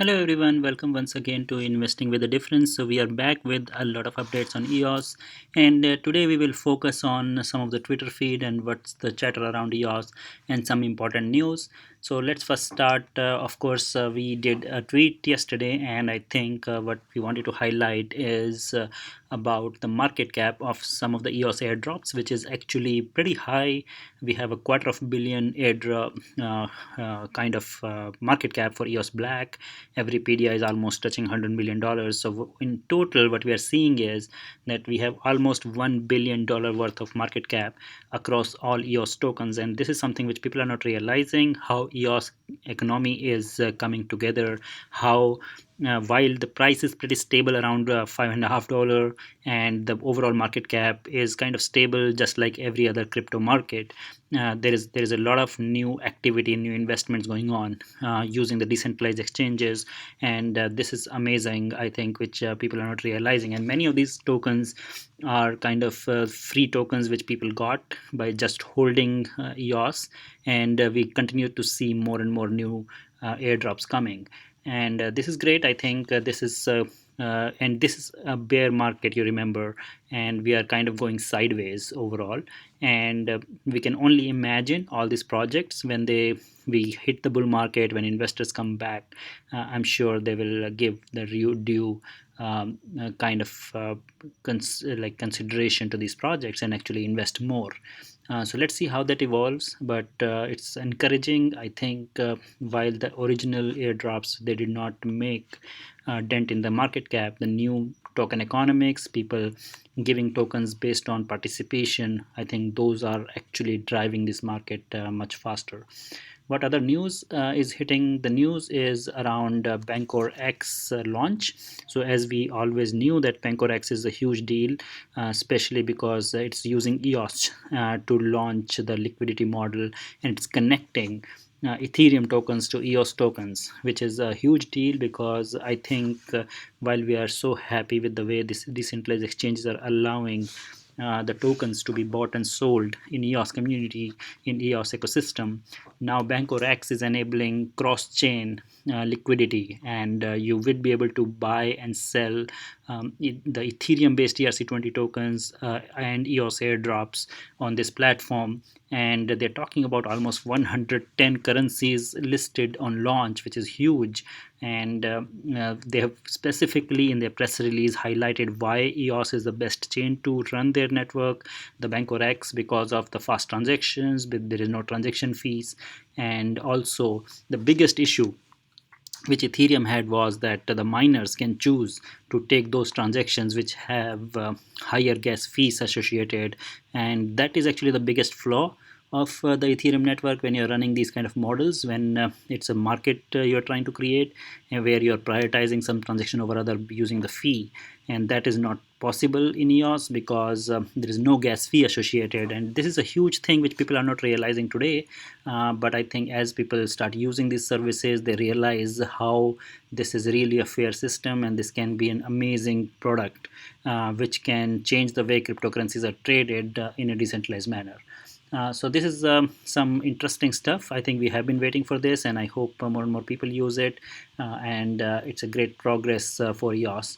Hello everyone, welcome once again to Investing with a Difference. So we are back with a lot of updates on EOS, and today we will focus on some of the Twitter feed and what's the chatter around EOS and some important news. So let's first start. Of course, we did a tweet yesterday, and I think what we wanted to highlight is about the market cap of some of the EOS airdrops, which is actually pretty high. We have a quarter of a billion airdrop kind of market cap for EOS Black. Every PDI is almost touching $100 million. So in total, what we are seeing is that we have almost $1 billion worth of market cap across all EOS tokens, and this is something which people are not realizing how EOS economy is coming together. How while the price is pretty stable around $5.50, and the overall market cap is kind of stable, just like every other crypto market. There is a lot of new activity, new investments going on using the decentralized exchanges, and this is amazing, I think, which people are not realizing. And many of these tokens are kind of free tokens which people got by just holding EOS, and we continue to see more and more new airdrops coming, and this is great. I think this is and this is a bear market, you remember, and we are kind of going sideways overall, and we can only imagine all these projects when we hit the bull market, when investors come back. I'm sure they will give the due kind of like consideration to these projects and actually invest more. So let's see how that evolves, but it's encouraging. I think while the original airdrops, they did not make dent in the market cap, the new token economics, people giving tokens based on participation, I think those are actually driving this market much faster. What other news is hitting the news is around BancorX launch. So as we always knew that BancorX is a huge deal, especially because it's using EOS to launch the liquidity model, and it's connecting Ethereum tokens to EOS tokens, which is a huge deal because I think while we are so happy with the way these decentralized exchanges are allowing the tokens to be bought and sold in EOS community, in EOS ecosystem. Now BancorX is enabling cross-chain liquidity, and you would be able to buy and sell the Ethereum-based ERC20 tokens and EOS airdrops on this platform. And they're talking about almost 110 currencies listed on launch, which is huge. And they have specifically in their press release highlighted why EOS is the best chain to run their network, the BancorX, because of the fast transactions, but there is no transaction fees. And also the biggest issue which Ethereum had was that the miners can choose to take those transactions which have higher gas fees associated, and that is actually the biggest flaw of the Ethereum network when you're running these kind of models, when it's a market you're trying to create, where you're prioritizing some transaction over other using the fee, and that is not possible in EOS because there is no gas fee associated. And this is a huge thing which people are not realizing today, but I think as people start using these services, they realize how this is really a fair system, and this can be an amazing product which can change the way cryptocurrencies are traded in a decentralized manner. So this is some interesting stuff. I think we have been waiting for this, and I hope more and more people use it, and it's a great progress for EOS.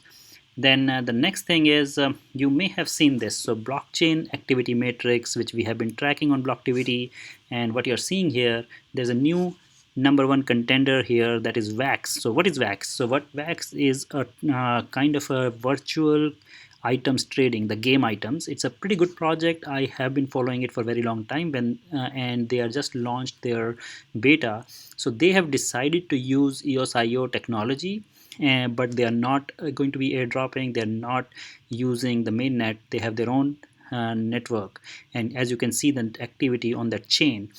Then the next thing is you may have seen this. So blockchain activity matrix, which we have been tracking on Blocktivity, and what you're seeing here, there's a new number one contender here, that is Wax. So what is Wax? So what Wax is a kind of a virtual items trading, the game items. It's a pretty good project. I have been following it for a very long time, and they are just launched their beta. So they have decided to use EOS.io technology, but they are not going to be airdropping. They're not using the mainnet. They have their own network, and as you can see the activity on that chain,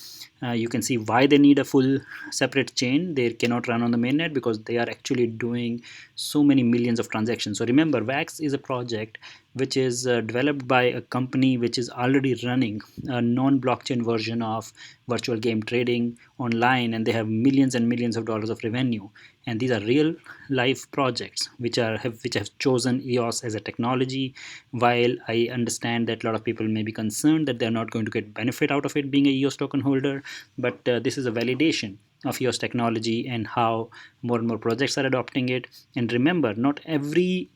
you can see why they need a full separate chain. They cannot run on the mainnet because they are actually doing so many millions of transactions. So remember, Wax is a project which is developed by a company which is already running a non-blockchain version of virtual game trading online, and they have millions and millions of dollars of revenue. And these are real life projects which have chosen EOS as a technology. While I understand that a lot of people may be concerned that they're not going to get benefit out of it being a EOS token holder, but this is a validation of EOS technology and how more and more projects are adopting it. And remember, not every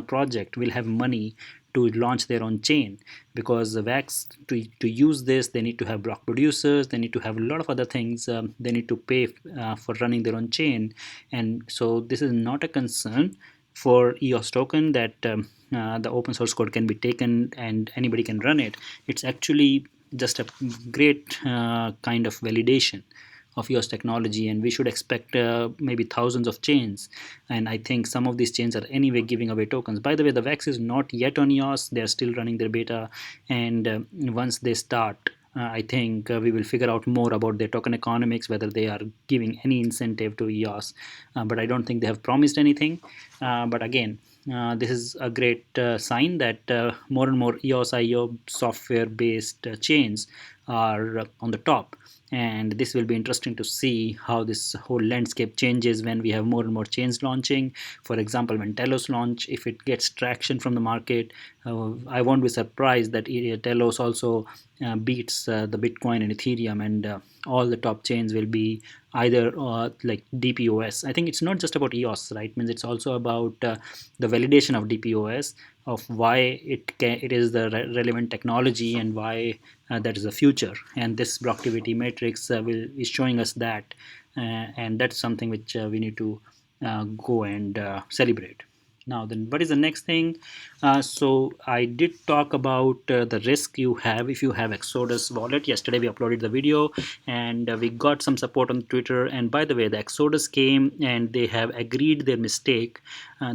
project will have money to launch their own chain, because the VAX, to use this, they need to have block producers, they need to have a lot of other things, they need to pay for running their own chain. And so this is not a concern for EOS token that the open source code can be taken and anybody can run it. It's actually just a great kind of validation of EOS technology, and we should expect maybe thousands of chains. And I think some of these chains are anyway giving away tokens. By the way, the VAX is not yet on EOS; they are still running their beta, and once they start, I think we will figure out more about their token economics, whether they are giving any incentive to EOS. But I don't think they have promised anything. But again, this is a great sign that more and more EOS IO software based chains are on the top. And this will be interesting to see how this whole landscape changes when we have more and more chains launching. For example, when Telos launch, if it gets traction from the market, I won't be surprised that Telos also beats the Bitcoin and Ethereum, and all the top chains will be either like DPoS. I think it's not just about EOS, right? Means it's also about the validation of DPoS, of why it is the relevant technology and why that is the future. And this blocktivity matrix is showing us that, and that's something which we need to go and celebrate. Now then, what is the next thing? So I did talk about the risk you have if you have Exodus wallet. Yesterday we uploaded the video, and we got some support on Twitter. And by the way, the Exodus came and they have agreed their mistake.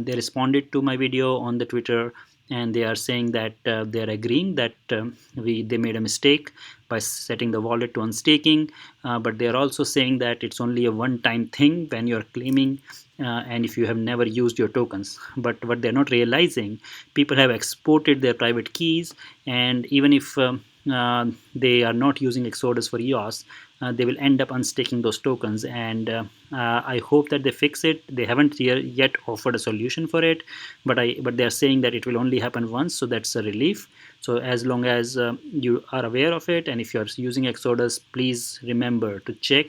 They responded to my video on the Twitter, and they are saying that they are agreeing that they made a mistake by setting the wallet to unstaking, but they are also saying that it's only a one-time thing when you're claiming and if you have never used your tokens. But what they're not realizing, people have exported their private keys, and even if they are not using Exodus for EOS, they will end up unstaking those tokens. And I hope that they fix it. They haven't yet offered a solution for it, but they are saying that it will only happen once, so that's a relief. So as long as you are aware of it, and if you are using Exodus, please remember to check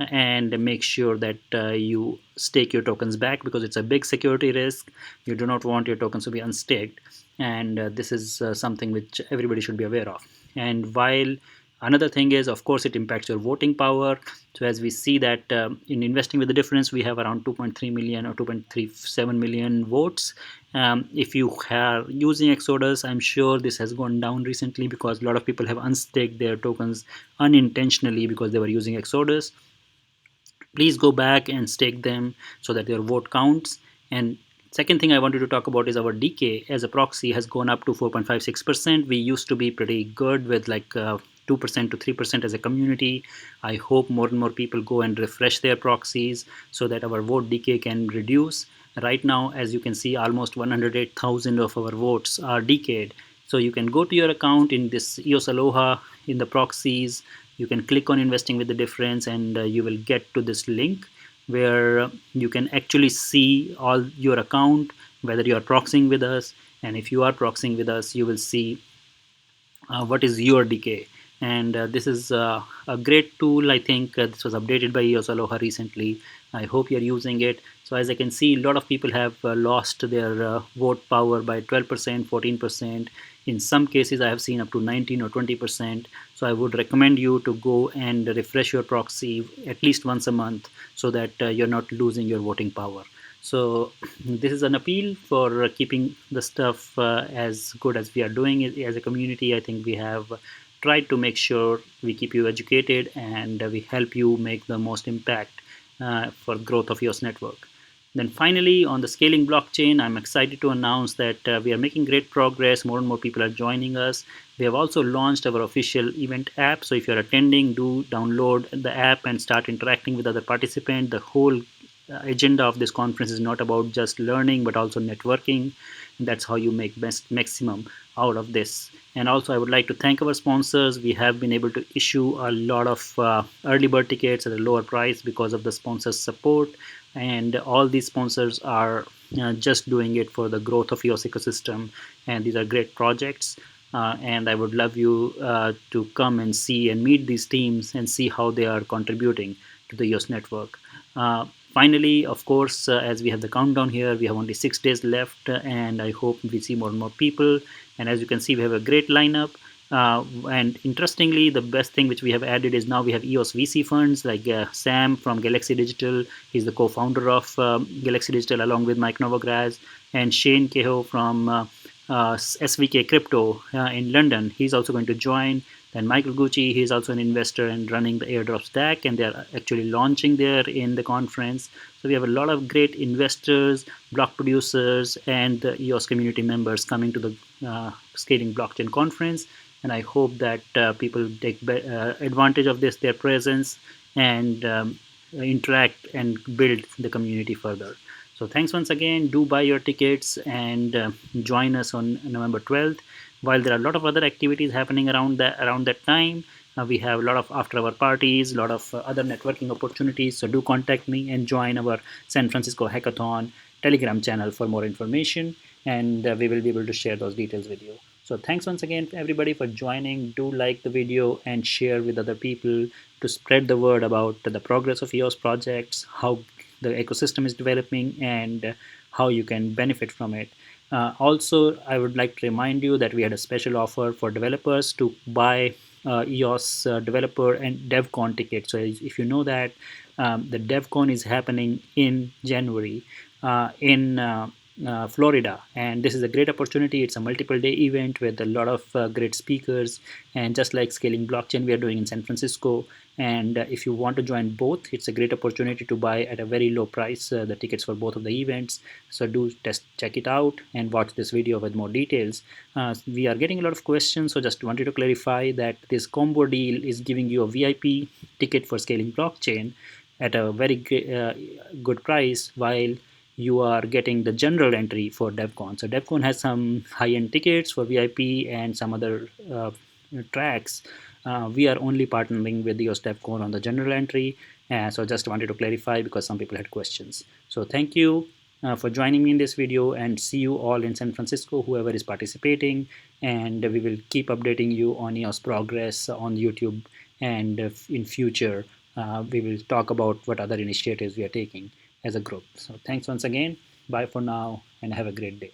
and make sure that you stake your tokens back, because it's a big security risk. You do not want your tokens to be unstaked, and this is something which everybody should be aware of. And while another thing is, of course, it impacts your voting power. So as we see that in investing with the difference, we have around 2.3 million or 2.37 million votes. If you are using Exodus, I'm sure this has gone down recently because a lot of people have unstaked their tokens unintentionally because they were using Exodus. Please go back and stake them so that your vote counts. And second thing I wanted to talk about is our decay as a proxy has gone up to 4.56%. We used to be pretty good with like 2% to 3% as a community. I hope more and more people go and refresh their proxies so that our vote decay can reduce. Right now, as you can see, almost 108,000 of our votes are decayed. So you can go to your account in this EOS Aloha in the proxies. You can click on investing with the difference, and you will get to this link where you can actually see all your account, whether you are proxying with us. And if you are proxying with us, you will see what is your decay. And this is a great tool. I think this was updated by EOS Aloha recently. I hope you're using it. So as I can see, a lot of people have lost their vote power by 12%, 14%. In some cases, I have seen up to 19 or 20%. So I would recommend you to go and refresh your proxy at least once a month so that you're not losing your voting power. So this is an appeal for keeping the stuff as good as we are doing it as a community. I think we have tried to make sure we keep you educated and we help you make the most impact for growth of EOS network. Then finally, on the scaling blockchain, I'm excited to announce that we are making great progress. More and more people are joining us. We have also launched our official event app. So if you're attending, do download the app and start interacting with other participants. The whole agenda of this conference is not about just learning, but also networking. And that's how you make best maximum out of this. And also, I would like to thank our sponsors. We have been able to issue a lot of early bird tickets at a lower price because of the sponsors' support. And all these sponsors are just doing it for the growth of EOS ecosystem. And these are great projects. And I would love you to come and see and meet these teams and see how they are contributing to the EOS network. Finally, of course, as we have the countdown here, we have only 6 days left, and I hope we see more and more people. And as you can see, we have a great lineup. And interestingly, the best thing which we have added is now we have EOS VC funds like Sam from Galaxy Digital. He's the co-founder of Galaxy Digital along with Mike Novogratz, and Shane Kehoe from SVK Crypto in London. He's also going to join. Then Michael Gucci, he's also an investor and running the Airdrop stack, and they're actually launching there in the conference. So we have a lot of great investors, block producers, and the EOS community members coming to the Scaling Blockchain conference. And I hope that people take advantage of this, their presence, and interact and build the community further. So thanks once again. Do buy your tickets and join us on November 12th. While there are a lot of other activities happening around that time, we have a lot of after-hour parties, a lot of other networking opportunities. So do contact me and join our San Francisco Hackathon Telegram channel for more information, and we will be able to share those details with you. So thanks once again everybody for joining. Do like the video and share with other people to spread the word about the progress of EOS projects, how the ecosystem is developing, and how you can benefit from it. Also, I would like to remind you that we had a special offer for developers to buy EOS developer and DevCon tickets. So if you know that the DevCon is happening in January in Florida, and this is a great opportunity. It's a multiple day event with a lot of great speakers, and just like Scaling Blockchain we are doing in San Francisco. And if you want to join both, it's a great opportunity to buy at a very low price the tickets for both of the events. So do check it out and watch this video with more details. We are getting a lot of questions, so just wanted to clarify that this combo deal is giving you a VIP ticket for Scaling Blockchain at a very good price, while you are getting the general entry for DevCon. So DevCon has some high-end tickets for VIP and some other tracks. We are only partnering with EOS DevCon on the general entry. So just wanted to clarify because some people had questions. So thank you for joining me in this video, and see you all in San Francisco, whoever is participating. And we will keep updating you on EOS progress on YouTube, and in future we will talk about what other initiatives we are taking as a group. So thanks once again. Bye for now, and have a great day.